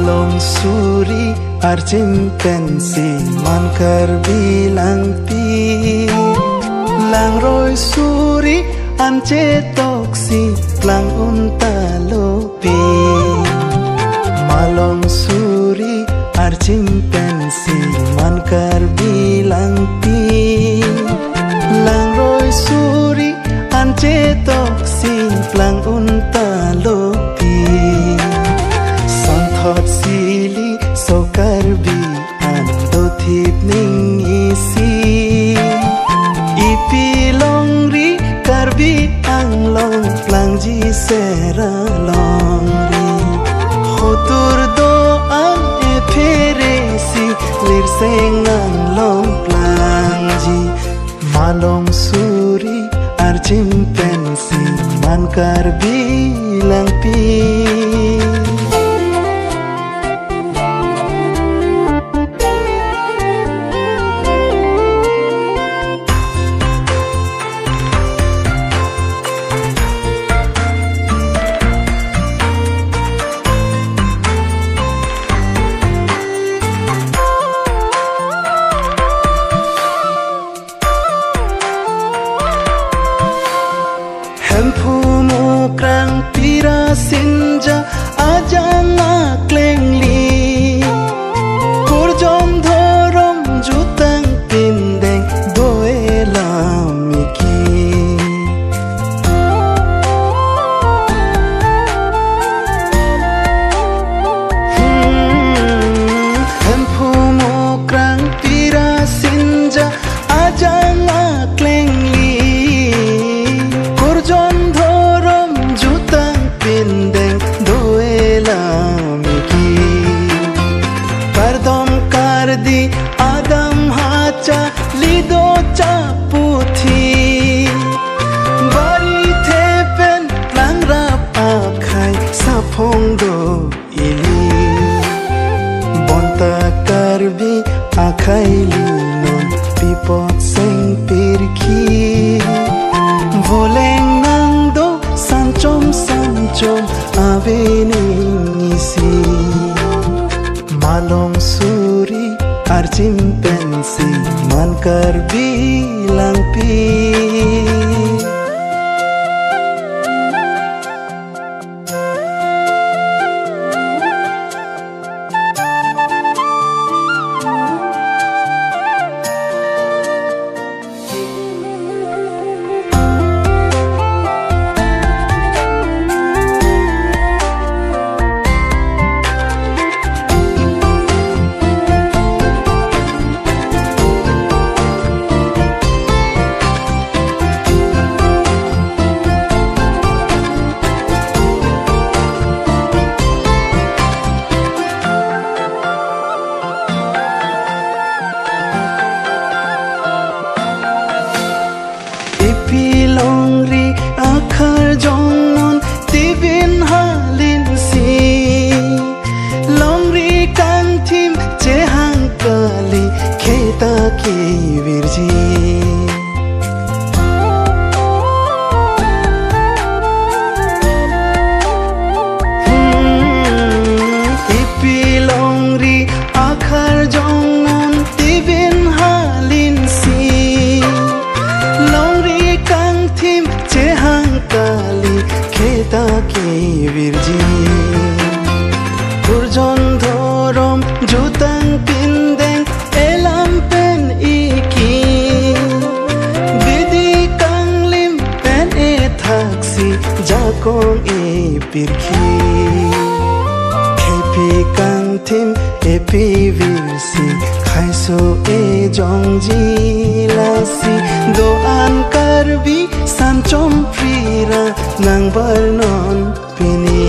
Malong suri archimpansi mankar bilang pi lang roy suri ance toksi lang untalopi Malong suri archimpansi mankar bilang pi lang roy suri ance toksi lang untalopi Thot sili so karbi ando thip ning isi ipi longri karbi ang long plang ji sera longri hotur do ang e pheresi lir sengang long plang ji malong suri archimpansi man karbi lang pi Hempumu krang pira sinja ajang aklengli Kurjom thorom jutang pindeng doela miki Hempumu krang pira sinja ajang aklengli Pindeng doela miki Pardom kardi adam hacha lido chaputhi Bari thepen langrap akhai saphong do ili Bonta karbi akhai linon pipot seng pirki Voleng nang do sanchom avening isi Malong suri archimpansi mankar bilang pi Pilongri akhar jongnon tibin halin si Longri kang tim chehang kali kheta ki virji Pilongri akhar jongnon tibin halin si Kali kheta ki virji Kurjon thorom jutang pindeng elam pen iki Bidi kanglim pen e thaksi jakong e pirki Kepi kang tim epi virsi khaiso e jongji lasi doan karbi sanchom prira nang barnon pini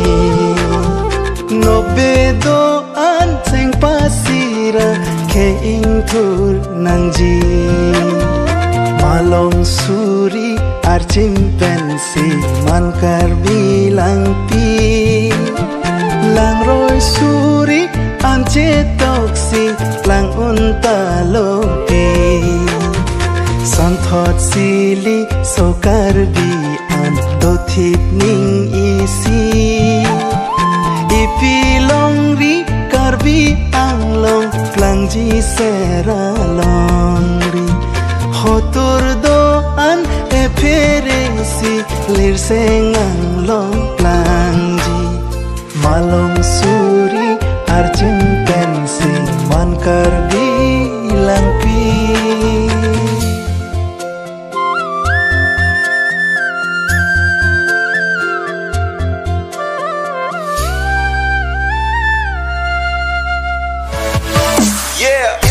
Nobe doan seng pasira ke ingtur nang ji Malong suri archimpansi mankar bilang pi Lang roy suri ance toksi lang untalopi Santhot sili so karbi ando thip ning isi Ipi longri plangji seralongri hotur do an eferesi lirsengang long plangji malong suri arjun pensi mankar bilang pi. Yeah.